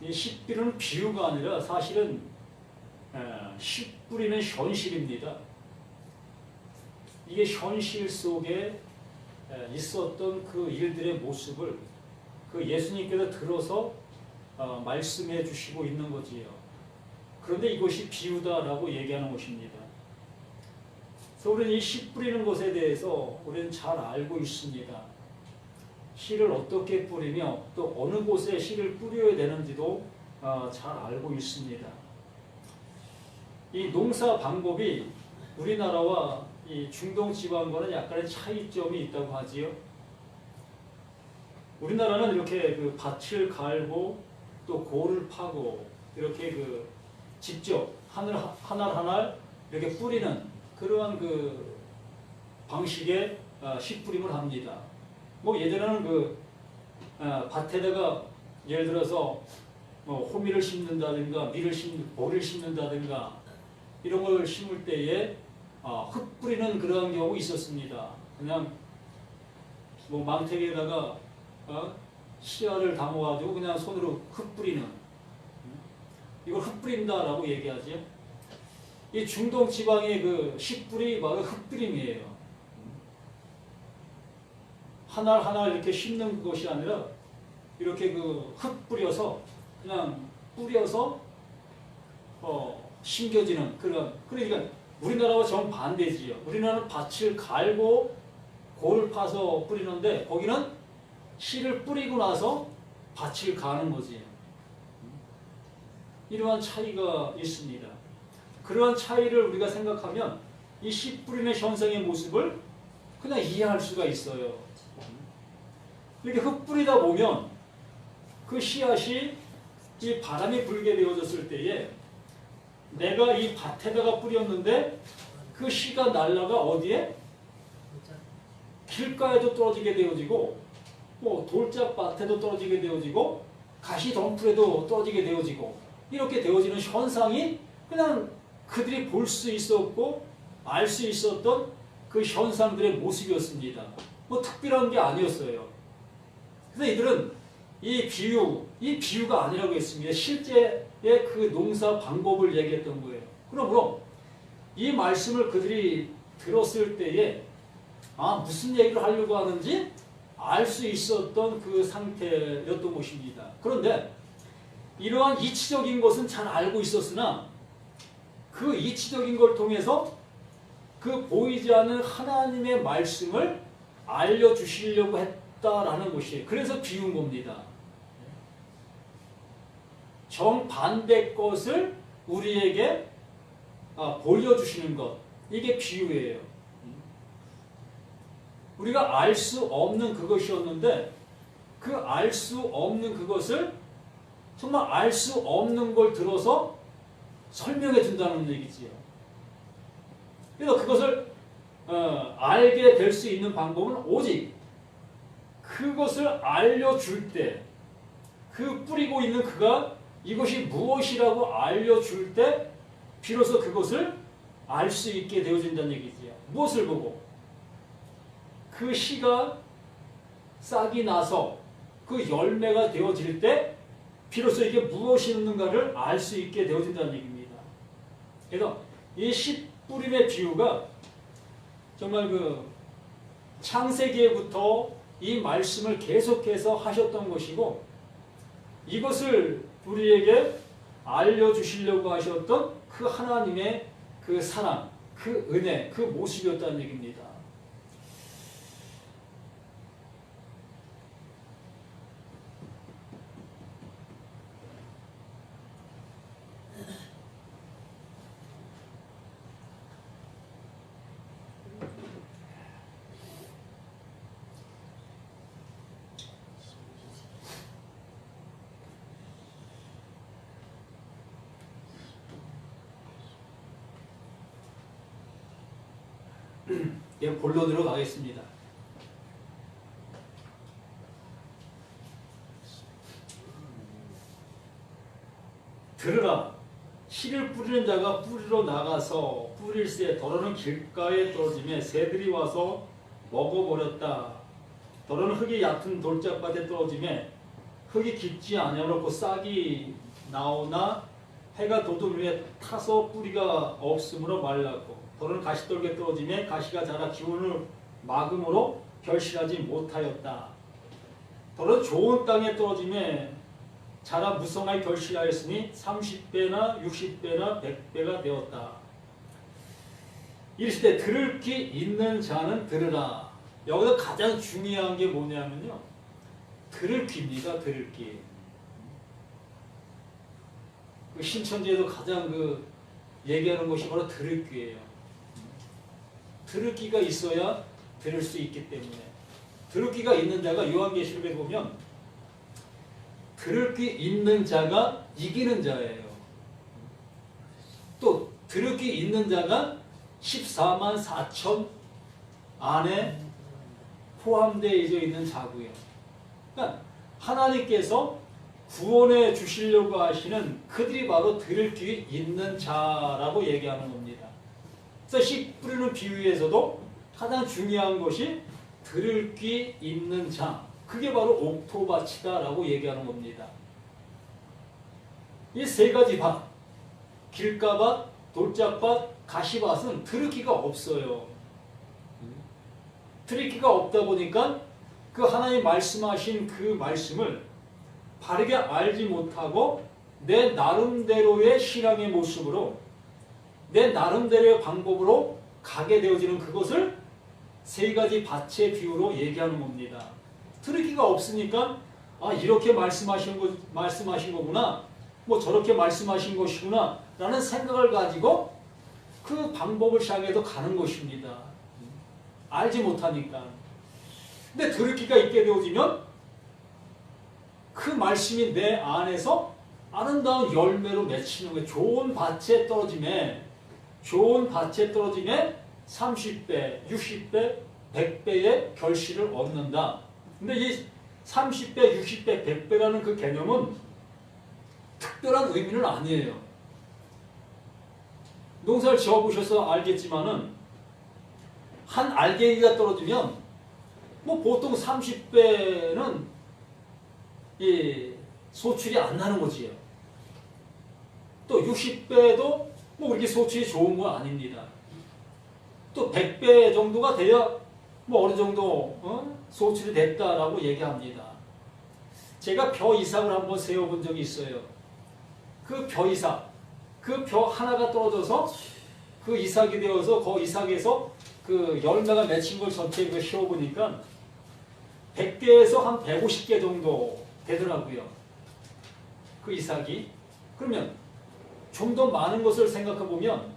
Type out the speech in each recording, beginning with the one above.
이 씨 뿌리는 비유가 아니라 사실은 씨 뿌리는 현실입니다. 이게 현실 속에 있었던 그 일들의 모습을 그 예수님께서 들어서 말씀해 주시고 있는 거지요. 그런데 이것이 비유다라고 얘기하는 것입니다. 그래서 우리는 이 씨 뿌리는 것에 대해서 우리는 잘 알고 있습니다. 씨를 어떻게 뿌리며 또 어느 곳에 씨를 뿌려야 되는지도 잘 알고 있습니다. 이 농사 방법이 우리나라와 이 중동 지방과는 약간의 차이점이 있다고 하지요. 우리나라는 이렇게 그 밭을 갈고 또 고를 파고 이렇게 그 직접 하나 이렇게 뿌리는 그러한 그 방식의 씨 뿌림을 합니다. 뭐 예전에는 그 밭에다가 예를 들어서 뭐 호미를 심는다든가 보리를 심는다든가 이런 걸 심을 때에 흙 뿌리는 그러한 경우 있었습니다. 그냥 뭐 망태기에다가 씨알을 담아가지고 그냥 손으로 흙 뿌리는, 이걸 흙 뿌린다라고 얘기하죠. 이 중동 지방의 그 씨 뿌리 바로 흙 뿌림이에요. 하나 이렇게 심는 것이 아니라 이렇게 그 흙 뿌려서 그냥 뿌려서 심겨지는 그런. 그러니까 우리나라와 정반대지요. 우리나라는 밭을 갈고 골을 파서 뿌리는데 거기는 씨를 뿌리고 나서 밭을 가는 거지. 이러한 차이가 있습니다. 그러한 차이를 우리가 생각하면 이 씨 뿌리는 현상의 모습을 그냥 이해할 수가 있어요. 이렇게 흙 뿌리다 보면 그 씨앗이 이 바람이 불게 되어졌을 때에 내가 이 밭에다가 뿌렸는데 그 씨가 날라가 어디에? 길가에도 떨어지게 되어지고 뭐 돌짝밭에도 떨어지게 되어지고 가시덩굴에도 떨어지게 되어지고 이렇게 되어지는 현상이 그냥 그들이 볼 수 있었고 알 수 있었던 그 현상들의 모습이었습니다. 뭐 특별한 게 아니었어요. 그래서 이들은 이 비유가 아니라고 했습니다. 실제의 그 농사 방법을 얘기했던 거예요. 그러므로 이 말씀을 그들이 들었을 때에 무슨 얘기를 하려고 하는지 알 수 있었던 그 상태였던 것입니다. 그런데 이러한 이치적인 것은 잘 알고 있었으나 그 이치적인 걸 통해서 그 보이지 않는 하나님의 말씀을 알려주시려고 했다라는 것이에요. 그래서 비운 겁니다. 정반대 것을 우리에게 보여주시는 것, 이게 비유예요. 우리가 알 수 없는 그것이었는데 그 알 수 없는 그것을 정말 알 수 없는 걸 들어서 설명해 준다는 얘기지요. 그래서 그것을 알게 될 수 있는 방법은 오직 그것을 알려줄 때, 그 뿌리고 있는 그가 이것이 무엇이라고 알려줄 때 비로소 그것을 알 수 있게 되어진다는 얘기지요. 무엇을 보고? 그 씨가 싹이 나서 그 열매가 되어질 때 비로소 이게 무엇이 있는가를 알 수 있게 되어진다는 얘기입니다. 그래서 이 씨 뿌림의 비유가 정말 그 창세기에부터 이 말씀을 계속해서 하셨던 것이고 이것을 우리에게 알려주시려고 하셨던 그 하나님의 그 사랑, 그 은혜, 그 모습이었다는 얘기입니다. 예, 본론으로 가겠습니다. 들으라. 씨를 뿌리는 자가 뿌리러 나가서 뿌릴새 더러는 길가에 떨어지며 새들이 와서 먹어버렸다. 더러는 흙이 얕은 돌짝밭에 떨어지며 흙이 깊지 아니하고 싹이 나오나 해가 돋은 위에 타서 뿌리가 없으므로 말랐고 더러는 가시떨기에 떨어지며 가시가 자라 기운을 막음으로 결실하지 못하였다. 더러는 좋은 땅에 떨어지며 자라 무성하게 결실하였으니 30배나 60배나 100배가 되었다. 이르시되 들을 귀 있는 자는 들으라. 여기서 가장 중요한 게 뭐냐면요. 들을 귀입니다. 들을 귀. 그 신천지에도 가장 얘기하는 것이 바로 들을 귀예요. 들을 귀가 있어야 들을 수 있기 때문에 들을 귀가 있는 자가 요한계시록에 보면 들을 귀 있는 자가 이기는 자예요. 또 들을 귀 있는 자가 14만 4천 안에 포함되어 있는 자고요. 그러니까 하나님께서 구원해 주시려고 하시는 그들이 바로 들을 귀 있는 자라고 얘기하는 겁니다. 그래서 씨 뿌리는 비유에서도 가장 중요한 것이 들을 귀 있는 자, 그게 바로 옥토밭이다라고 얘기하는 겁니다. 이 세 가지 밭, 길가밭, 돌짝밭, 가시밭은 들을 귀가 없어요. 들을 귀가 없다 보니까 그 하나님 말씀하신 그 말씀을 바르게 알지 못하고 내 나름대로의 신앙의 모습으로 내 나름대로의 방법으로 가게 되어지는 그것을 세 가지 밭의 비유로 얘기하는 겁니다. 들을 귀가 없으니까 이렇게 말씀하신 거구나, 뭐 저렇게 말씀하신 것이구나 라는 생각을 가지고 그 방법을 향해서 가는 것입니다. 알지 못하니까. 근데 들을 귀가 있게 되어지면 그 말씀이 내 안에서 아름다운 열매로 맺히는 거예요. 좋은 밭에 떨어짐에 30배, 60배, 100배의 결실을 얻는다. 근데 이 30배, 60배, 100배라는 그 개념은 특별한 의미는 아니에요. 농사를 지어보셔서 알겠지만은 한 알갱이가 떨어지면 뭐 보통 30배는 소출이 안 나는 거지요. 또 60배도 뭐 그렇게 소출이 좋은 건 아닙니다. 또 100배 정도가 돼야 뭐 어느 정도 소출이 됐다라고 얘기합니다. 제가 벼 이삭을 한번 세워본 적이 있어요. 그 벼 이삭, 그 벼 하나가 떨어져서 그 이삭이 되어서 그 이삭에서 그 열매가 맺힌 걸 전체 씌워보니까 100개에서 한 150개 정도 되더라고요. 그 이삭이. 그러면 좀 더 많은 것을 생각해보면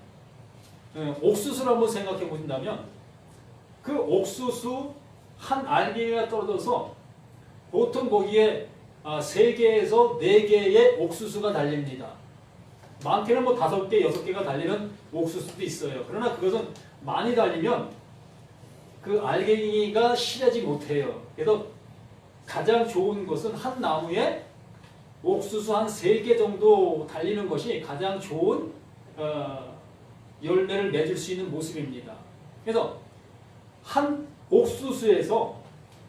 옥수수를 한번 생각해 보신다면 그 옥수수 한 알갱이가 떨어져서 보통 거기에 3개에서 4개의 옥수수가 달립니다. 많게는 뭐 5개, 6개가 달리는 옥수수도 있어요. 그러나 그것은 많이 달리면 그 알갱이가 실하지 못해요. 그래서 가장 좋은 것은 한 나무에 옥수수 한 3개 정도 달리는 것이 가장 좋은 열매를 맺을 수 있는 모습입니다. 그래서 한 옥수수에서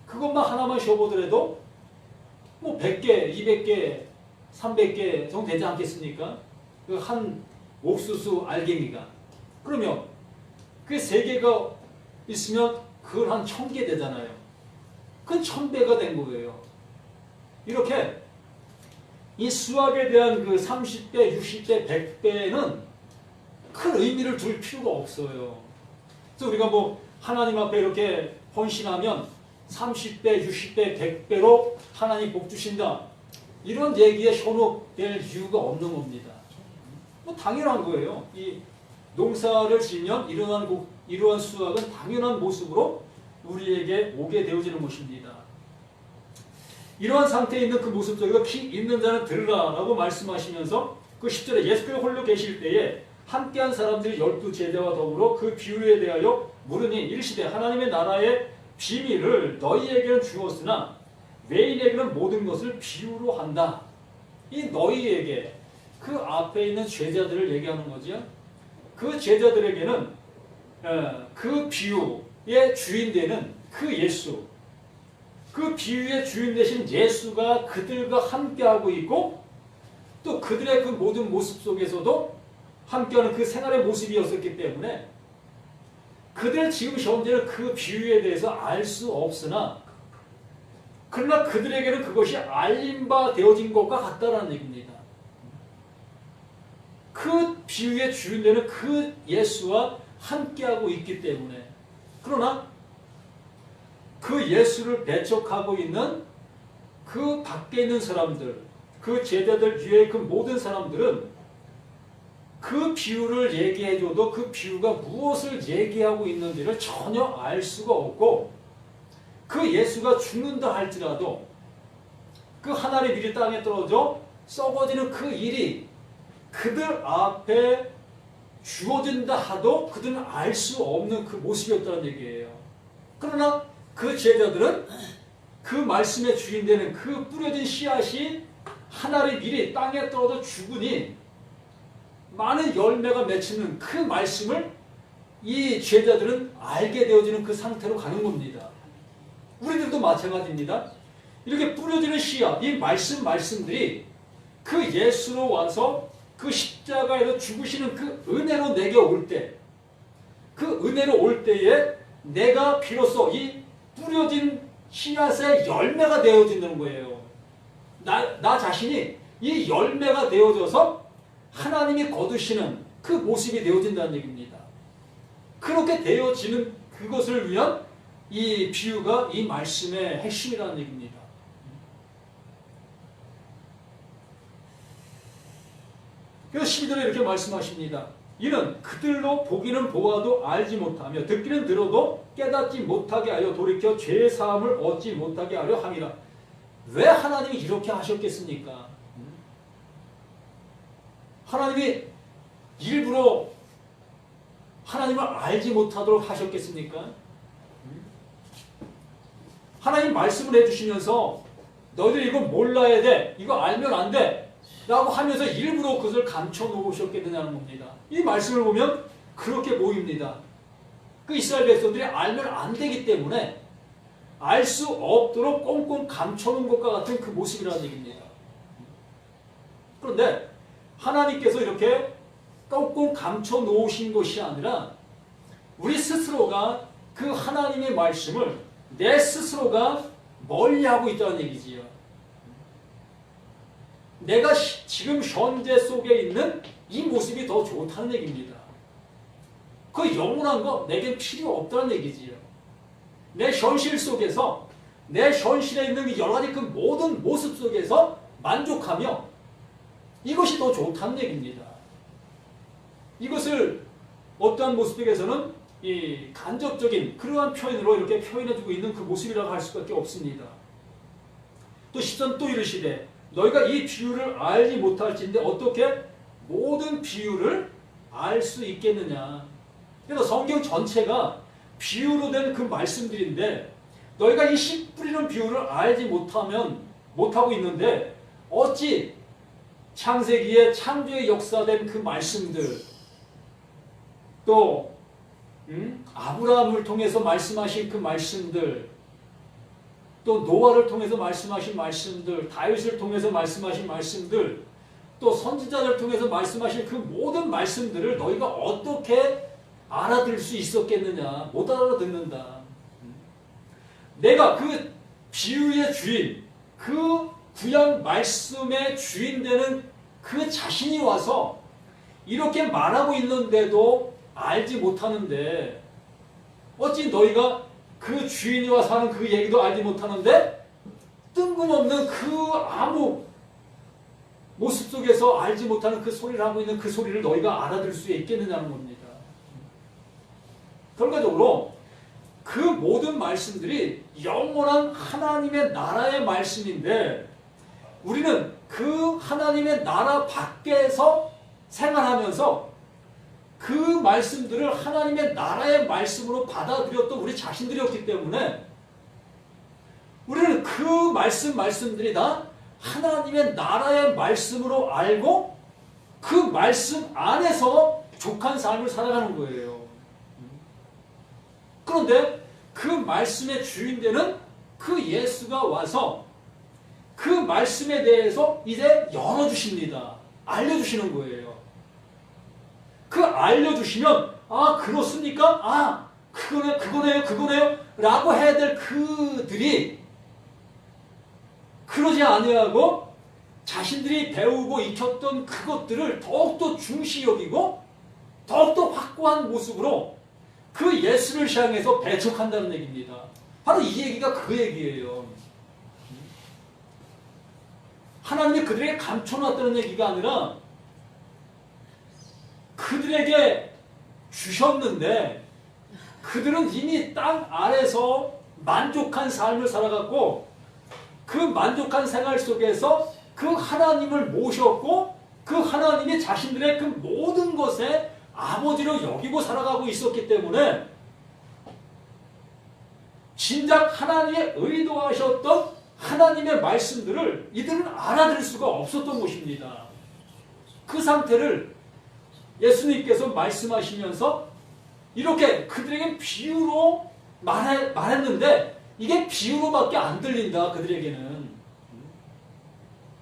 그것만 하나만 쉬어보더라도 뭐 100개, 200개, 300개 정도 되지 않겠습니까? 그 한 옥수수 알갱이가. 그러면 그 3개가 있으면 그걸 한 1000개 되잖아요. 그건 1000배가 된 거예요. 이렇게 이 수학에 대한 그 30배, 60배, 100배는 큰 의미를 둘 필요가 없어요. 그래서 우리가 뭐 하나님 앞에 이렇게 헌신하면 30배, 60배, 100배로 하나님 복 주신다. 이런 얘기에 현혹될 이유가 없는 겁니다. 뭐 당연한 거예요. 이 농사를 지면 이러한 수확은 당연한 모습으로 우리에게 오게 되어지는 것입니다. 이러한 상태에 있는 그 모습 속에서 키 있는 자는 들으라 라고 말씀하시면서 그 10절에 예수께서 홀로 계실 때에 함께한 사람들이 12제자와 더불어 그 비유에 대하여 물으니 이르시되 하나님의 나라의 비밀을 너희에게는 주었으나 외인에게는 모든 것을 비유로 한다. 이 너희에게 그 앞에 있는 제자들을 얘기하는 거죠. 그 제자들에게는 그 비유의 주인 되는 그 예수, 그 비유의 주인 되신 예수가 그들과 함께하고 있고 또 그들의 그 모든 모습 속에서도 함께하는 그 생활의 모습이었었기 때문에 그들 지금 현재는 그 비유에 대해서 알 수 없으나 그러나 그들에게는 그것이 알림 바 되어진 것과 같다라는 얘기입니다. 그 비유의 주인 되는 그 예수와 함께하고 있기 때문에 그러나 그 예수를 배척하고 있는 그 밖에 있는 사람들, 그 제자들 위에 그 모든 사람들은 그 비유를 얘기해줘도 그 비유가 무엇을 얘기하고 있는지를 전혀 알 수가 없고 그 예수가 죽는다 할지라도 그 하나님의 일이 땅에 떨어져 썩어지는 그 일이 그들 앞에 주어진다 하도 그들은 알 수 없는 그 모습이었다는 얘기예요. 그러나 그 제자들은 그 말씀의 주인 되는 그 뿌려진 씨앗이 하나의 밀이 땅에 떨어져 죽으니 많은 열매가 맺히는 그 말씀을 이 제자들은 알게 되어지는 그 상태로 가는 겁니다. 우리들도 마찬가지입니다. 이렇게 뿌려지는 씨앗, 이 말씀들이 그 예수로 와서 그 십자가에서 죽으시는 그 은혜로 내게 올 때, 그 은혜로 올 때에 내가 비로소 이 뿌려진 씨앗의 열매가 되어진다는 거예요. 나 자신이 이 열매가 되어져서 하나님이 거두시는 그 모습이 되어진다는 얘기입니다. 그렇게 되어지는 그것을 위한 이 비유가 이 말씀의 핵심이라는 얘기입니다. 그래서 12절에 이렇게 말씀하십니다. 이는 그들로 보기는 보아도 알지 못하며 듣기는 들어도 깨닫지 못하게 하여 돌이켜 죄 사함을 얻지 못하게 하려 함이라. 왜 하나님이 이렇게 하셨겠습니까? 하나님이 일부러 하나님을 알지 못하도록 하셨겠습니까? 하나님 말씀을 해주시면서 너희들 이거 몰라야 돼, 이거 알면 안 돼 라고 하면서 일부러 그것을 감춰 놓으셨겠느냐는 겁니다. 이 말씀을 보면 그렇게 보입니다. 그 이스라엘 백성들이 알면 안 되기 때문에 알 수 없도록 꽁꽁 감춰 놓은 것과 같은 그 모습이라는 얘기입니다. 그런데 하나님께서 이렇게 꽁꽁 감춰 놓으신 것이 아니라 우리 스스로가 그 하나님의 말씀을 내 스스로가 멀리하고 있다는 얘기지요. 내가 지금 현재 속에 있는 이 모습이 더 좋다는 얘기입니다. 그 영원한 거 내겐 필요 없다는 얘기지요. 내 현실 속에서 내 현실에 있는 여러 가지 그 모든 모습 속에서 만족하며 이것이 더 좋다는 얘기입니다. 이것을 어떠한 모습 속에서는 이 간접적인 그러한 표현으로 이렇게 표현해주고 있는 그 모습이라고 할 수밖에 없습니다. 또 10절 또 이르시되 너희가 이 비유를 알지 못할진데 어떻게 모든 비유를 알 수 있겠느냐. 그래서 성경 전체가 비유로 된 그 말씀들인데 너희가 이 씨 뿌리는 비유를 알지 못하고 있는데 어찌 창세기에 창조의 역사된 그 말씀들 또 아브라함을 통해서 말씀하신 그 말씀들 또 노아를 통해서 말씀하신 말씀들 다윗을 통해서 말씀하신 말씀들 또 선지자를 통해서 말씀하신 그 모든 말씀들을 너희가 어떻게 알아들을 수 있었겠느냐. 못 알아듣는다. 내가 그 비유의 주인 그 구약 말씀의 주인 되는 그 자신이 와서 이렇게 말하고 있는데도 알지 못하는데 어찌 너희가 그 주인이 와서 하는 그 얘기도 알지 못하는데 뜬금없는 그 아무 모습 속에서 알지 못하는 그 소리를 하고 있는 그 소리를 너희가 알아들을 수 있겠느냐는 겁니다. 결과적으로 그 모든 말씀들이 영원한 하나님의 나라의 말씀인데 우리는 그 하나님의 나라 밖에서 생활하면서 그 말씀들을 하나님의 나라의 말씀으로 받아들였던 우리 자신들이었기 때문에 우리는 그 말씀들이 다 하나님의 나라의 말씀으로 알고 그 말씀 안에서 족한 삶을 살아가는 거예요. 그런데 그 말씀의 주인 되는 그 예수가 와서 그 말씀에 대해서 이제 열어주십니다. 알려주시는 거예요. 그 알려주시면 아 그렇습니까? 아 그거네요 라고 해야 될 그들이 그러지 아니하고 자신들이 배우고 익혔던 그것들을 더욱더 중시 여기고 더욱더 확고한 모습으로 그 예수를 향해서 배척한다는 얘기입니다. 바로 이 얘기가 그 얘기예요. 하나님이 그들에게 감춰놨다는 얘기가 아니라 그들에게 주셨는데 그들은 이미 땅 아래서 만족한 삶을 살아갔고 그 만족한 생활 속에서 그 하나님을 모셨고 그 하나님이 자신들의 그 모든 것에 아버지로 여기고 살아가고 있었기 때문에 진작 하나님이 의도하셨던 하나님의 말씀들을 이들은 알아들을 수가 없었던 것입니다. 그 상태를 예수님께서 말씀하시면서 이렇게 그들에게 비유로 말했는데 이게 비유로밖에 안 들린다 그들에게는.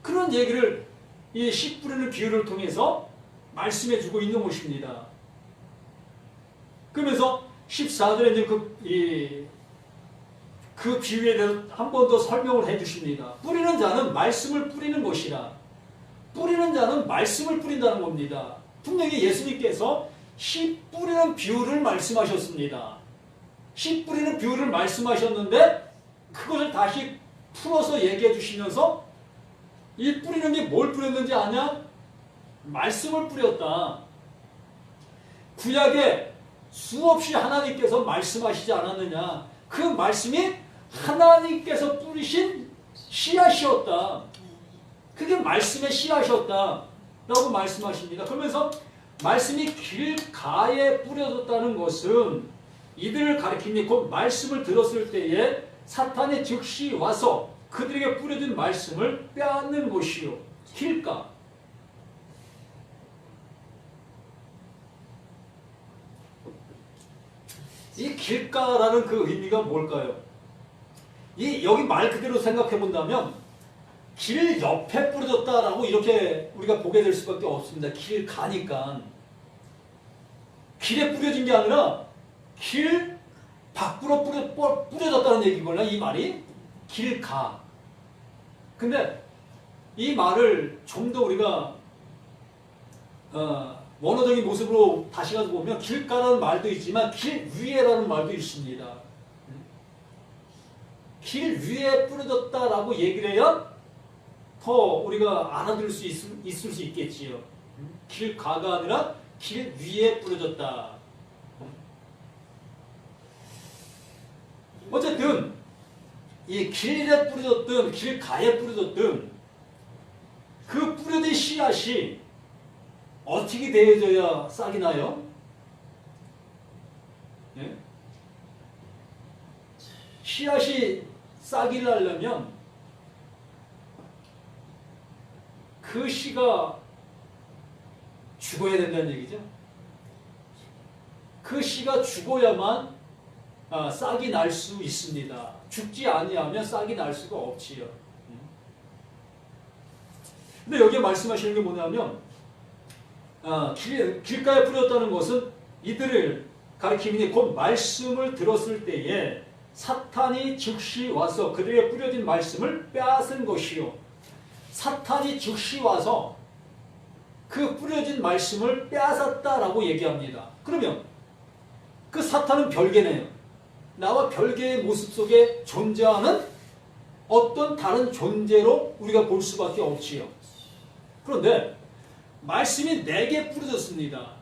그런 얘기를 이 씨 뿌리는 비유를 통해서 말씀해주고 있는 것입니다. 그러면서 14절에 이제 그 비유에 대해서 한 번 더 설명을 해주십니다. 뿌리는 자는 말씀을 뿌리는 것이라. 뿌리는 자는 말씀을 뿌린다는 겁니다. 분명히 예수님께서 씨 뿌리는 비유를 말씀하셨습니다. 씨 뿌리는 비유를 말씀하셨는데 그것을 다시 풀어서 얘기해 주시면서 이 뿌리는 게 뭘 뿌렸는지 아냐? 말씀을 뿌렸다. 구약에 수없이 하나님께서 말씀하시지 않았느냐? 그 말씀이 하나님께서 뿌리신 씨앗이었다. 그게 말씀의 씨앗이었다. 라고 말씀하십니다. 그러면서 말씀이 길가에 뿌려졌다는 것은 이들을 가리킵니다. 곧 말씀을 들었을 때에 사탄이 즉시 와서 그들에게 뿌려진 말씀을 빼앗는 것이요. 길가. 이 길가라는 그 의미가 뭘까요? 여기 말 그대로 생각해 본다면 길 옆에 뿌려졌다라고 이렇게 우리가 보게 될 수밖에 없습니다. 길 가니까. 길에 뿌려진 게 아니라 길 밖으로 뿌려졌다는 얘기거든요. 이 말이. 길 가. 근데 이 말을 좀 더 우리가 원어적인 모습으로 다시 가서 보면 길가라는 말도 있지만 길 위에라는 말도 있습니다. 길 위에 뿌려졌다라고 얘기를 해야 더 우리가 알아들을 수 있을 수 있겠지요. 길가가 아니라 길 위에 뿌려졌다. 어쨌든 이 길에 뿌려졌든 길가에 뿌려졌든 그 뿌려진 씨앗이 어떻게 되어져야 싹이 나요? 예? 씨앗이 싹이 나려면 그 씨가 죽어야 된다는 얘기죠. 그 씨가 죽어야만 싹이 날 수 있습니다. 죽지 아니하면 싹이 날 수가 없지요. 근데 여기에 말씀하시는 게 뭐냐면 길가에 뿌렸다는 것은 이들을 가리킴이니 곧 말씀을 들었을 때에 사탄이 즉시 와서 그들에게 뿌려진 말씀을 빼앗은 것이요. 사탄이 즉시 와서 그 뿌려진 말씀을 빼앗았다라고 얘기합니다. 그러면 그 사탄은 별개네요. 나와 별개의 모습 속에 존재하는 어떤 다른 존재로 우리가 볼 수밖에 없지요. 그런데 말씀이 내게 뿌려졌습니다.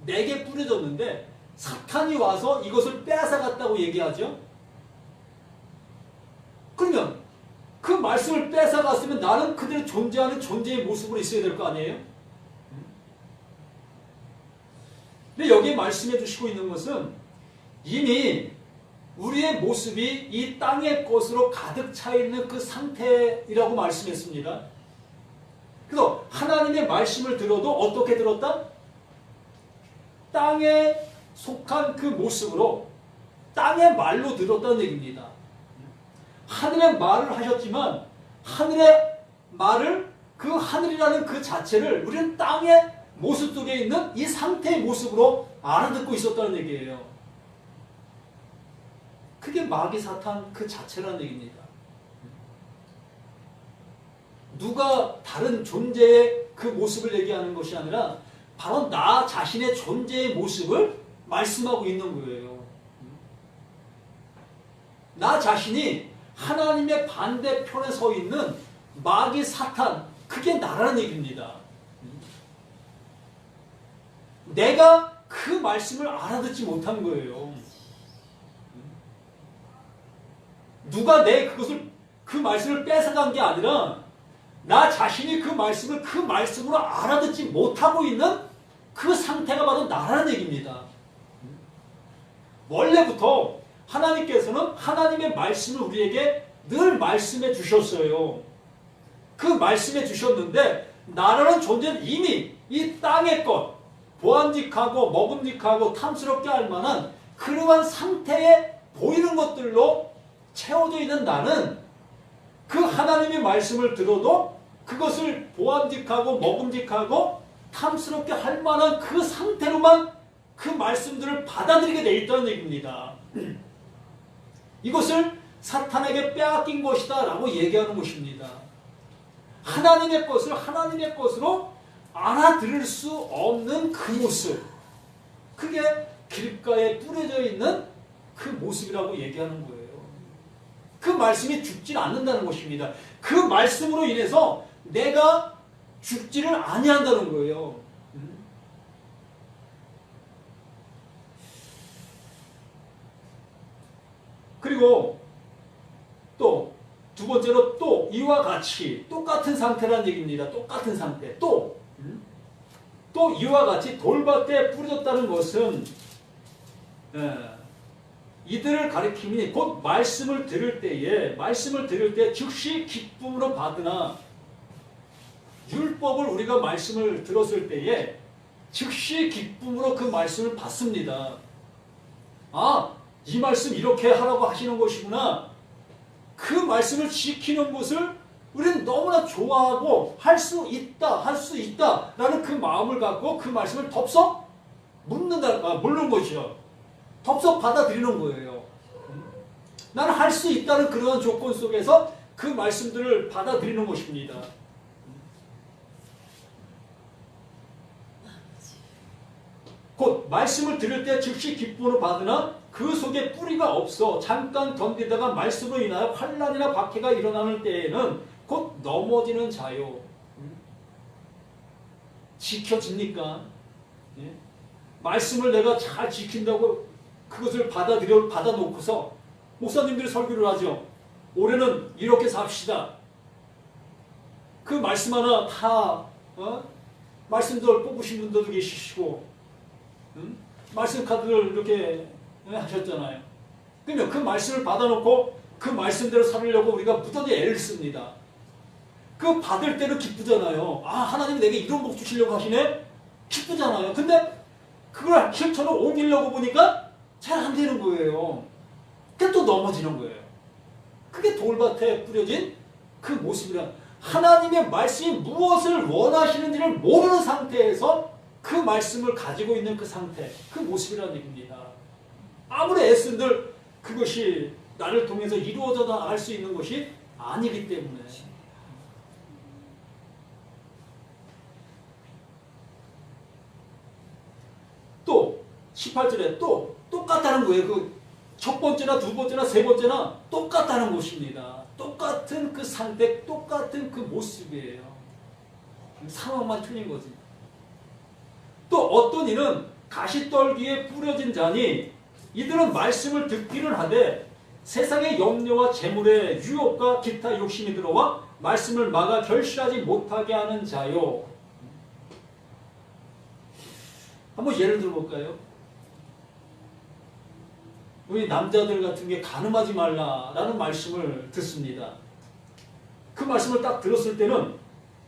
내게 뿌려졌는데 사탄이 와서 이것을 빼앗아갔다고 얘기하죠. 그러면 그 말씀을 뺏어갔으면 나는 그대로 존재하는 존재의 모습으로 있어야 될 거 아니에요? 근데 여기에 말씀해 주시고 있는 것은 이미 우리의 모습이 이 땅의 것으로 가득 차 있는 그 상태이라고 말씀했습니다. 그래서 하나님의 말씀을 들어도 어떻게 들었다? 땅에 속한 그 모습으로 땅의 말로 들었다는 얘기입니다. 하늘의 말을 하셨지만 하늘의 말을 그 하늘이라는 그 자체를 우리는 땅의 모습 속에 있는 이 상태의 모습으로 알아듣고 있었다는 얘기예요. 그게 마귀 사탄 그 자체라는 얘기입니다. 누가 다른 존재의 그 모습을 얘기하는 것이 아니라 바로 나 자신의 존재의 모습을 말씀하고 있는 거예요. 나 자신이 하나님의 반대편에 서 있는 마귀 사탄, 그게 나라는 얘기입니다. 내가 그 말씀을 알아듣지 못한 거예요. 누가 그 말씀을 뺏어간 게 아니라 나 자신이 그 말씀을 그 말씀으로 알아듣지 못하고 있는 그 상태가 바로 나라는 얘기입니다. 원래부터 하나님께서는 하나님의 말씀을 우리에게 늘 말씀해 주셨어요. 그 말씀해 주셨는데 나라는 존재는 이미 이 땅의 것, 보암직하고 먹음직하고 탐스럽게 할 만한 그러한 상태에 보이는 것들로 채워져 있는 나는 그 하나님의 말씀을 들어도 그것을 보암직하고 먹음직하고 탐스럽게 할 만한 그 상태로만 그 말씀들을 받아들이게 돼 있다는 얘기입니다. 이것을 사탄에게 빼앗긴 것이다 라고 얘기하는 것입니다. 하나님의 것을 하나님의 것으로 알아들을 수 없는 그 모습, 그게 길가에 뿌려져 있는 그 모습이라고 얘기하는 거예요. 그 말씀이 죽질 않는다는 것입니다. 그 말씀으로 인해서 내가 죽지를 아니한다는 거예요. 그리고 또 두 번째로 또 이와 같이 똑같은 상태라는 얘기입니다. 똑같은 상태. 또 이와 같이 돌밭에 뿌려졌다는 것은 이들을 가리킴이니 곧 말씀을 들을 때 즉시 기쁨으로 받으나, 율법을 우리가 말씀을 들었을 때에 즉시 기쁨으로 그 말씀을 받습니다. 아, 이 말씀 이렇게 하라고 하시는 것이구나. 그 말씀을 지키는 것을 우리는 너무나 좋아하고 할 수 있다 라는 그 마음을 갖고 그 말씀을 덥석 묻는 것이죠. 덥석 받아들이는 거예요. 나는 할 수 있다는 그러한 조건 속에서 그 말씀들을 받아들이는 것입니다. 곧 말씀을 들을 때 즉시 기쁨으로 받으나 그 속에 뿌리가 없어 잠깐 견디다가 말씀으로 인하여 환난이나 박해가 일어나는 때에는 곧 넘어지는 자요. 지켜집니까? 예? 말씀을 내가 잘 지킨다고 그것을 받아놓고서 목사님들이 설교를 하죠. 올해는 이렇게 삽시다. 그 말씀 하나 다 말씀들 뽑으신 분들도 계시고 말씀 카드를 이렇게 하셨잖아요. 그러면 그 말씀을 받아놓고 그 말씀대로 살으려고 우리가 무던히 애를 씁니다. 그 받을 때는 기쁘잖아요. 아, 하나님이 내게 이런 복 주시려고 하시네? 기쁘잖아요. 근데 그걸 실천으로 옮기려고 보니까 잘 안 되는 거예요. 그게 또 넘어지는 거예요. 그게 돌밭에 뿌려진 그 모습이라. 하나님의 말씀이 무엇을 원하시는지를 모르는 상태에서 그 말씀을 가지고 있는 그 상태, 그 모습이라는 얘기입니다. 아무리 애쓴들 그것이 나를 통해서 이루어져 나갈 수 있는 것이 아니기 때문에. 또 18절에 또 똑같다는 거예요. 그 첫 번째나 두 번째나 세 번째나 똑같다는 것입니다. 똑같은 그 상태, 똑같은 그 모습이에요. 상황만 틀린 거지. 또 어떤 이는 가시떨기에 뿌려진 자니 이들은 말씀을 듣기는 하되 세상의 염려와 재물의 유혹과 기타 욕심이 들어와 말씀을 막아 결실하지 못하게 하는 자요. 한번 예를 들어볼까요? 우리 남자들 같은 게 간음하지 말라라는 말씀을 듣습니다. 그 말씀을 딱 들었을 때는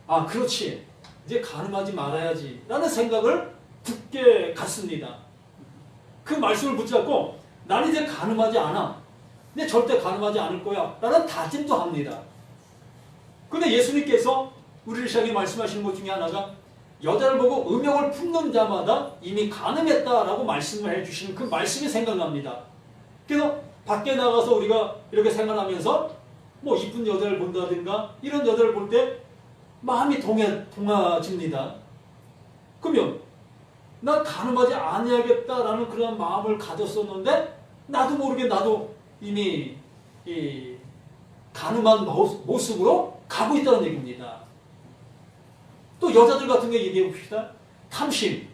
아, 그렇지, 이제 간음하지 말아야지 라는 생각을 굳게 갖습니다. 그 말씀을 붙잡고 난 이제 간음하지 않아. 내 절대 가늠하지 않을 거야 라는 다짐도 합니다. 근데 예수님께서 우리를 시작에 말씀하시는 것 중에 하나가 여자를 보고 음욕을 품는 자마다 이미 가늠했다라고 말씀을 해주시는 그 말씀이 생각납니다. 그래서 밖에 나가서 우리가 이렇게 생활하면서 뭐 이쁜 여자를 본다든가 이런 여자를 볼 때 마음이 동해집니다. 그러면 난 가늠하지 아니하겠다라는 그런 마음을 가졌었는데 나도 모르게 나도 이미 이 가늠한 모습으로 가고 있다는 얘기입니다. 또 여자들 같은 게 얘기해 봅시다. 탐심을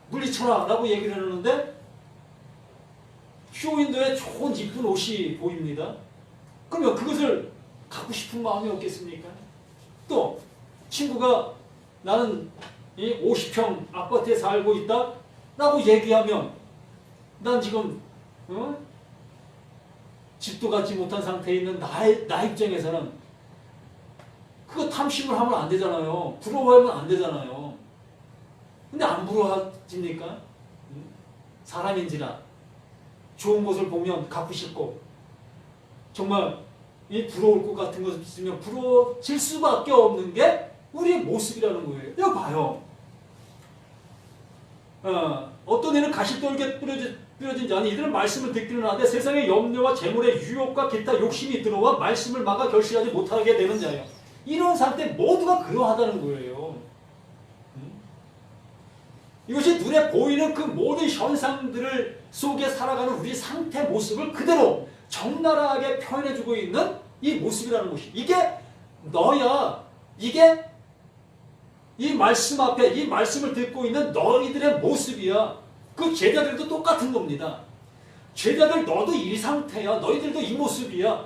물리쳐라 라고 얘기를 하는데 쇼윈도에 좋은 이쁜 옷이 보입니다. 그러면 그것을 갖고 싶은 마음이 없겠습니까? 또 친구가 나는 이 50평 아파트에 살고 있다 라고 얘기하면 난 지금 집도 갖지 못한 상태에 있는 나 입장에서는 그거 탐심을 하면 안 되잖아요. 부러워하면 안 되잖아요. 근데 안 부러워집니까? 사람인지라 좋은 것을 보면 갖고 싶고 정말 이 부러울 것 같은 것이 있으면 부러워질 수밖에 없는 게 우리의 모습이라는 거예요. 이거 봐요. 어떤 애는 가시떨게 뿌려진 자니 이들은 말씀을 듣기는 하되 세상의 염려와 재물의 유혹과 기타 욕심이 들어와 말씀을 막아 결실하지 못하게 되는 자예요. 이런 상태 모두가 그러하다는 거예요. 이것이 눈에 보이는 그 모든 현상들을 속에 살아가는 우리 상태 모습을 그대로 적나라하게 표현해주고 있는 이 모습이라는 것이 이게 너야. 이게 이 말씀 앞에 이 말씀을 듣고 있는 너희들의 모습이야. 그 제자들도 똑같은 겁니다. 제자들 너도 이 상태야. 너희들도 이 모습이야.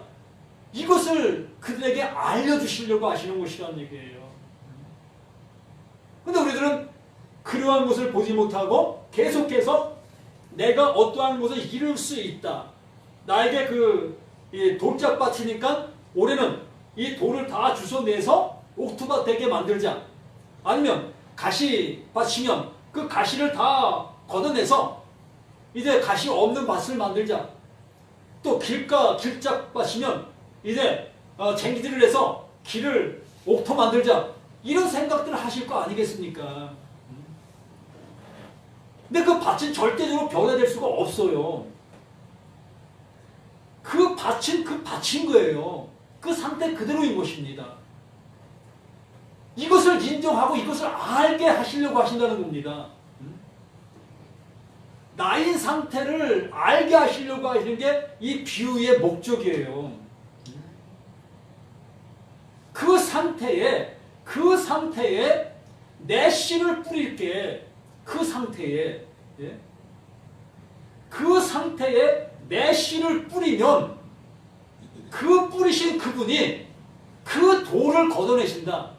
이것을 그들에게 알려주시려고 하시는 것이라는 얘기예요. 근데 우리들은 그러한 것을 보지 못하고 계속해서 내가 어떠한 것을 이룰 수 있다. 나에게 이 돌짝밭이니까 올해는 이 돌을 다 주워내서 옥토밭 되게 만들자. 아니면 가시밭이면 그 가시를 다 걷어내서 이제 가시 없는 밭을 만들자. 또 길짝밭이면 이제 쟁기들을 해서 길을 옥토 만들자. 이런 생각들을 하실 거 아니겠습니까? 근데 그 밭은 절대적으로 변화될 수가 없어요. 그 밭은 그 밭인 거예요. 그 상태 그대로인 것입니다. 이것을 인정하고 이것을 알게 하시려고 하신다는 겁니다. 나인 상태를 알게 하시려고 하시는 게 이 비유의 목적이에요. 그 상태에 내 씨를 뿌릴게. 그 상태에 내 씨를 뿌리면 그 뿌리신 그분이 그 돌을 걷어내신다.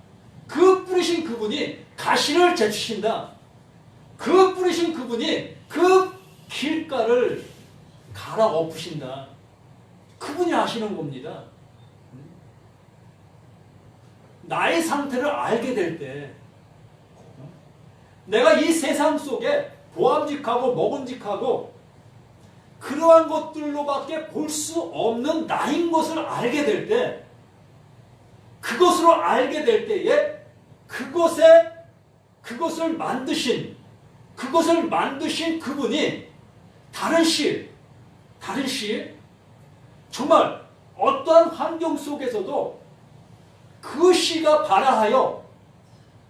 그 뿌리신 그분이 가시를 제치신다. 그 뿌리신 그분이 그 길가를 갈아엎으신다. 그분이 하시는 겁니다. 나의 상태를 알게 될 때 내가 이 세상 속에 보암직하고 먹음직하고 그러한 것들로밖에 볼 수 없는 나인 것을 알게 될 때 그것으로 알게 될 때에 그것을 만드신 그분이 다른 시 정말 어떠한 환경 속에서도 그 씨가 발아하여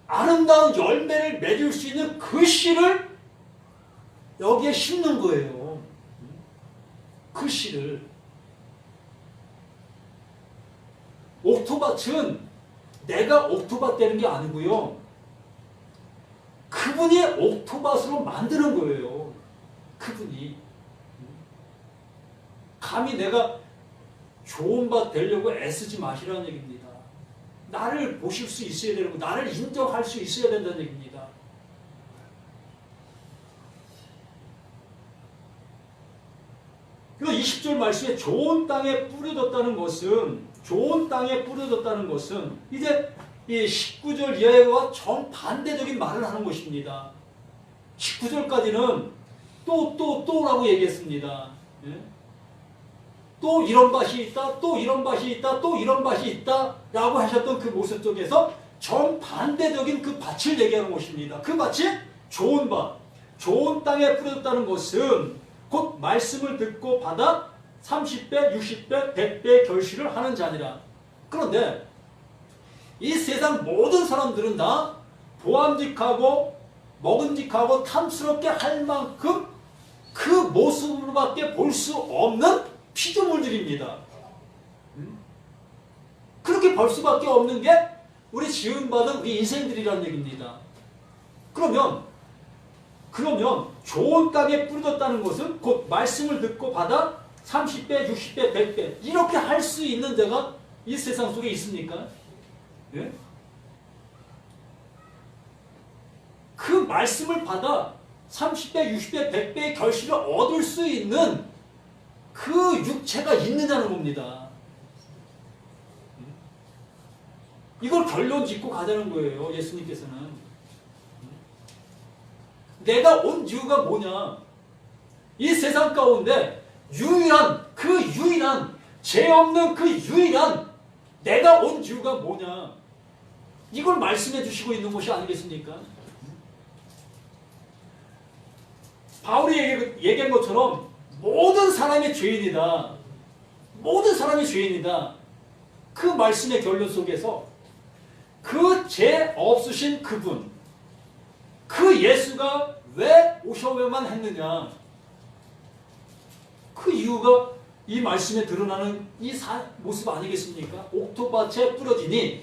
아름다운 열매를 맺을 수 있는 그 씨를 여기에 심는 거예요. 그 씨를. 옥토밭은 내가 옥토밭 되는 게 아니고요. 그분이 옥토밭으로 만드는 거예요. 그분이. 감히 내가 좋은 밭 되려고 애쓰지 마시라는 얘기입니다. 나를 보실 수 있어야 되는 거, 나를 인정할 수 있어야 된다는 얘기입니다. 그래서 20절 말씀에 좋은 땅에 뿌려졌다는 것은 이제 이 19절 이하와 정반대적인 말을 하는 것입니다. 19절까지는 또라고 얘기했습니다. 예? 또 이런 밭이 있다, 또 이런 밭이 있다, 또 이런 밭이 있다 라고 하셨던 그 모습 속에서 정반대적인 그 밭을 얘기하는 것입니다. 그 밭이 좋은 밭, 좋은 땅에 뿌려졌다는 것은 곧 말씀을 듣고 받아 30배, 60배, 100배의 결실을 하는 자니라. 그런데 이 세상 모든 사람들은 다 보암직하고 먹음직하고 탐스럽게 할 만큼 그 모습으로밖에 볼 수 없는 피조물들입니다. 그렇게 볼 수밖에 없는 게 우리 지음받은 우리 인생들이라는 얘기입니다. 그러면 좋은 땅에 뿌려졌다는 것은 곧 말씀을 듣고 받아 30배, 60배, 100배 이렇게 할 수 있는 데가 이 세상 속에 있습니까? 예? 그 말씀을 받아 30배, 60배, 100배의 결실을 얻을 수 있는 그 육체가 있느냐는 겁니다. 이걸 결론 짓고 가자는 거예요. 예수님께서는. 내가 온 이유가 뭐냐? 이 세상 가운데 유일한 죄 없는 그 유일한 내가 온 이유가 뭐냐? 이걸 말씀해 주시고 있는 것이 아니겠습니까? 바울이 얘기한 것처럼 모든 사람이 죄인이다. 모든 사람이 죄인이다. 그 말씀의 결론 속에서 그 죄 없으신 그분, 그 예수가 왜 오셔야만 했느냐? 그 이유가 이 말씀에 드러나는 이 모습 아니겠습니까? 옥토밭에 뿌려지니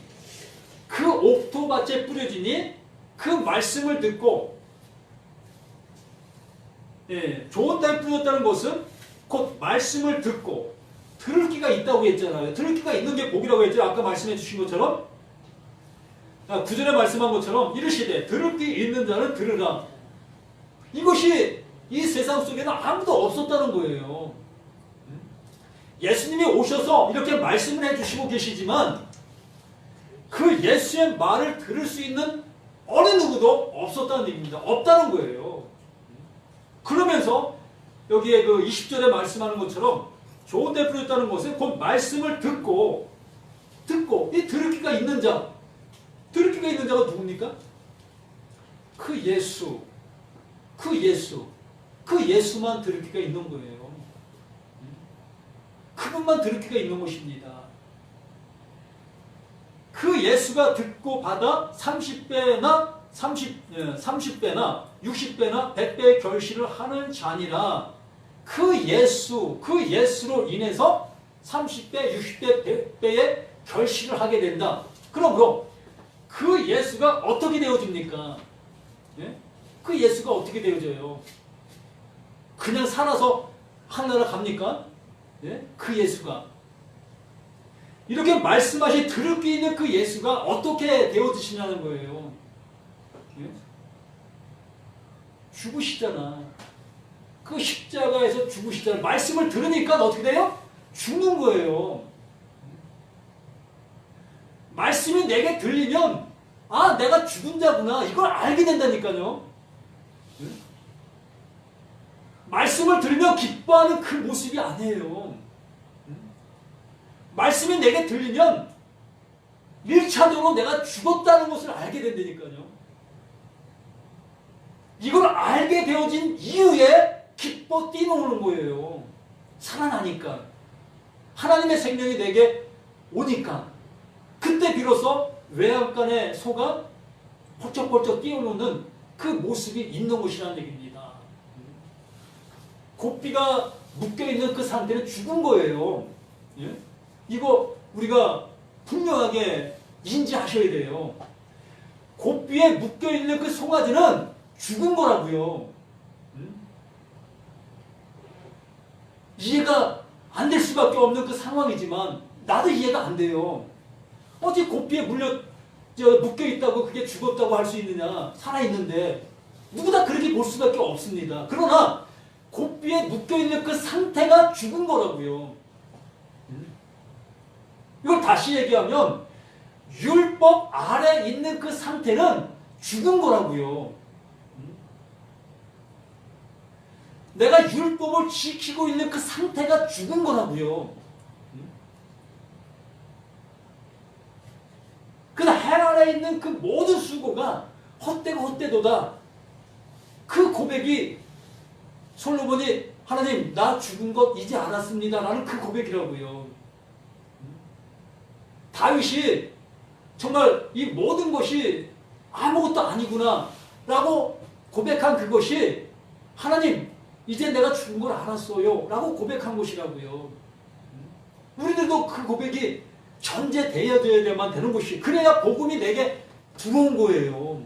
그 옥토밭에 뿌려지니 그 말씀을 듣고 좋은 땅에 뿌렸다는 것은 곧 말씀을 듣고 들을 귀가 있다고 했잖아요. 들을 귀가 있는 게 복이라고 했죠. 아까 말씀해 주신 것처럼 9절에 말씀한 것처럼 이르시되 들을 귀 있는 자는 들으라. 이것이 이 세상 속에는 아무도 없었다는 거예요. 예수님이 오셔서 이렇게 말씀을 해주시고 계시지만 그 예수의 말을 들을 수 있는 어느 누구도 없었다는 얘기입니다. 없다는 거예요. 그러면서 여기에 그 20절에 말씀하는 것처럼 좋은 데 뿌렸다는 것은 곧 말씀을 듣고 이 들을 귀가 있는 자, 들을 귀가 있는 자가 누굽니까? 그 예수만 들을 귀가 있는 거예요. 그분만 들을 귀가 있는 것입니다. 그 예수가 듣고 받아 30배나 60배나 100배의 결실을 하는 자니라. 그 예수로 인해서 30배, 60배, 100배의 결실을 하게 된다. 그러므로 그 예수가 어떻게 되어집니까? 예? 그 예수가 어떻게 되어져요? 그냥 살아서 하늘나라 갑니까? 예? 그 예수가 이렇게 말씀하신 들을 귀 있는 그 예수가 어떻게 되어지시냐는 거예요. 예? 죽으시잖아. 그 십자가에서 죽으시잖아. 말씀을 들으니까 어떻게 돼요? 죽는 거예요. 말씀이 내게 들리면 아, 내가 죽은 자구나. 이걸 알게 된다니까요. 예? 말씀을 들으면 기뻐하는 그 모습이 아니에요. 말씀이 내게 들리면 1차적으로 내가 죽었다는 것을 알게 된다니까요. 이걸 알게 되어진 이후에 기뻐 뛰노는 거예요. 살아나니까. 하나님의 생명이 내게 오니까. 그때 비로소 외양간에 소가 펄쩍펄쩍 뛰어노는 그 모습이 있는 것이라는 얘기입니다. 고삐가 묶여있는 그 상태는 죽은 거예요. 예? 이거 우리가 분명하게 인지하셔야 돼요. 고삐에 묶여있는 그 송아지는 죽은 거라고요. 이해가 안 될 수밖에 없는 그 상황이지만 나도 이해가 안 돼요. 어떻게 고삐에 묶여있다고 그게 죽었다고 할 수 있느냐. 살아있는데 누구나 그렇게 볼 수밖에 없습니다. 그러나 고삐에 묶여있는 그 상태가 죽은 거라고요. 이걸 다시 얘기하면 율법 아래 있는 그 상태는 죽은 거라고요. 내가 율법을 지키고 있는 그 상태가 죽은 거라고요. 그 헤란에 있는 그 모든 수고가 헛되고 헛되도다. 그 고백이 솔로몬이 하나님 나 죽은 것 이제 알았습니다 라는 그 고백이라고요. 다윗이 정말 이 모든 것이 아무것도 아니구나 라고 고백한 그것이 하나님 이제 내가 죽은 걸 알았어요 라고 고백한 것이라고요. 우리들도 그 고백이 전제되어야만 되는 것이, 그래야 복음이 내게 들어온 거예요.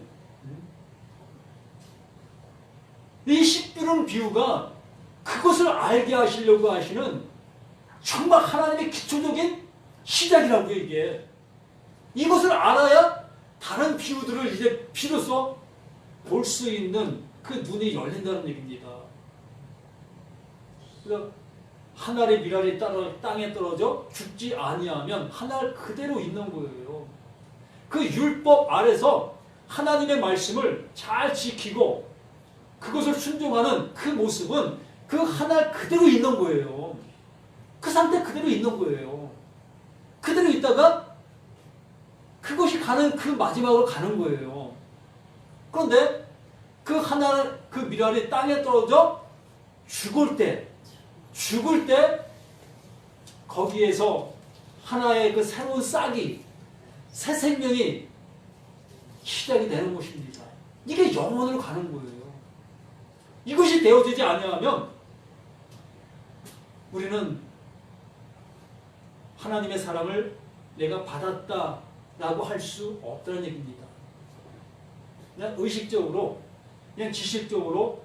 이 씨뿌리는 비유가 그것을 알게 하시려고 하시는 정말 하나님의 기초적인 시작이라고요. 이게 이것을 알아야 다른 비유들을 이제 비로소 볼 수 있는 그 눈이 열린다는 얘기입니다. 그래서 한 알의 밀알이 땅에 떨어져 죽지 아니하면 한 알 그대로 있는 거예요. 그 율법 아래서 하나님의 말씀을 잘 지키고 그것을 순종하는 그 모습은 그 한 알 그대로 있는 거예요. 그 상태 그대로 있는 거예요. 그대로 있다가 그것이 가는 그 마지막으로 가는 거예요. 그런데 그 한 알 그 밀알이 땅에 떨어져 죽을 때 거기에서 하나의 그 새로운 싹이, 새 생명이 시작이 되는 것입니다. 이게 영원으로 가는 거예요. 이것이 되어지지 아니하면 우리는 하나님의 사랑을 내가 받았다라고 할 수 없다는 얘기입니다. 그냥 의식적으로, 그냥 지식적으로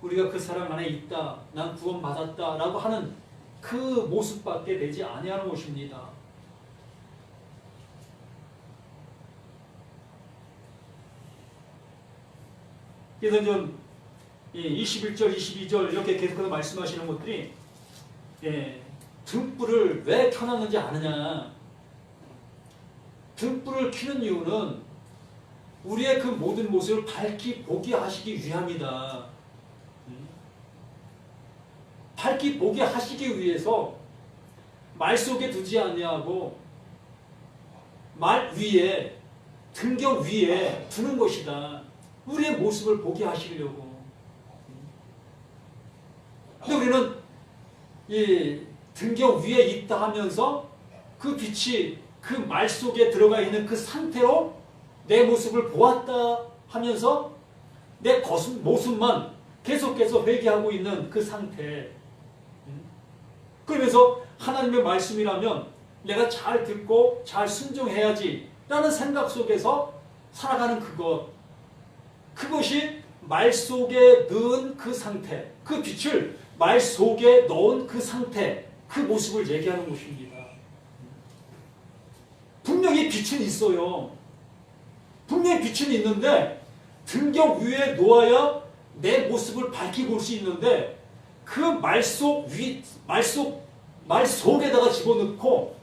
우리가 그 사랑 안에 있다, 난 구원받았다라고 하는 그 모습밖에 되지 아니하는 것입니다. 그래서 좀 21절, 22절 이렇게 계속해서 말씀하시는 것들이 등불을 왜 켜놨는지 아느냐. 등불을 켜는 이유는 우리의 그 모든 모습을 밝히 보게 하시기 위함이다. 밝히 보게 하시기 위해서 말 속에 두지 아니하고 말 위에, 등경 위에 두는 것이다. 우리의 모습을 보게 하시려고. 근데 우리는 이 등경 위에 있다 하면서 그 빛이 그 말 속에 들어가 있는 그 상태로 내 모습을 보았다 하면서 내 모습만 계속해서 회개하고 있는 그 상태. 그러면서 하나님의 말씀이라면 내가 잘 듣고 잘 순종해야지 라는 생각 속에서 살아가는 그것이 말 속에 넣은 그 상태, 그 빛을 말 속에 넣은 그 상태, 그 모습을 얘기하는 것입니다. 분명히 빛은 있어요. 분명히 빛은 있는데 등경 위에 놓아야 내 모습을 밝히 볼 수 있는데 그 말 속에다가 집어넣고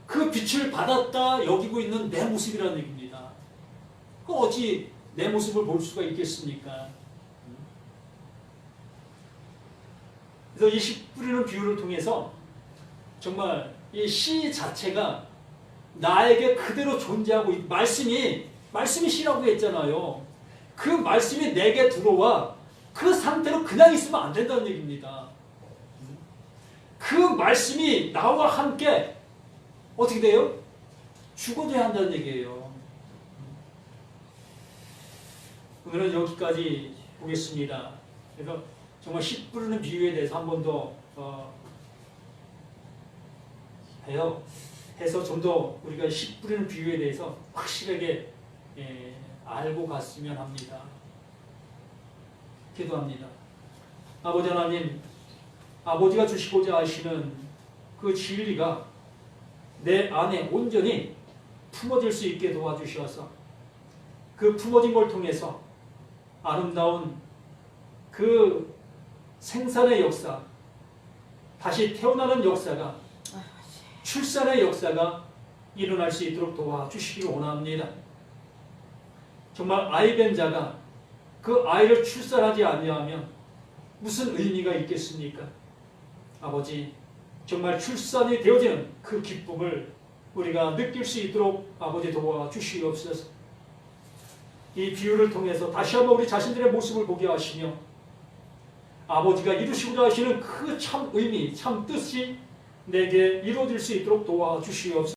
그 빛을 받았다 여기고 있는 내 모습이라는 얘기입니다. 그 어찌 내 모습을 볼 수가 있겠습니까? 그래서 이 씨 뿌리는 비유를 통해서 정말 이 씨 자체가 나에게 그대로 존재하고 말씀이 씨라고 했잖아요. 그 말씀이 내게 들어와 그 상태로 그냥 있으면 안 된다는 얘기입니다. 그 말씀이 나와 함께 어떻게 돼요? 죽어져야 한다는 얘기예요. 오늘은 여기까지 보겠습니다. 그래서 정말 씨 뿌리는 비유에 대해서 한 번 더 해서 좀 더 우리가 씨 뿌리는 비유에 대해서 확실하게 알고 갔으면 합니다. 기도합니다. 아버지 하나님, 아버지가 주시고자 하시는 그 진리가 내 안에 온전히 품어질 수 있게 도와주셔서 그 품어진 걸 통해서 아름다운 그 생산의 역사, 다시 태어나는 역사가, 출산의 역사가 일어날 수 있도록 도와주시기 원합니다. 정말 아이 된 자가 그 아이를 출산하지 아니하면 무슨 의미가 있겠습니까? 아버지, 정말 출산이 되어지는 그 기쁨을 우리가 느낄 수 있도록 아버지 도와주시옵소서. 이 비유를 통해서 다시 한번 우리 자신들의 모습을 보게 하시며 아버지가 이루시고자 하시는 그 참 의미, 참 뜻이 내게 이루어질 수 있도록 도와주시옵소서.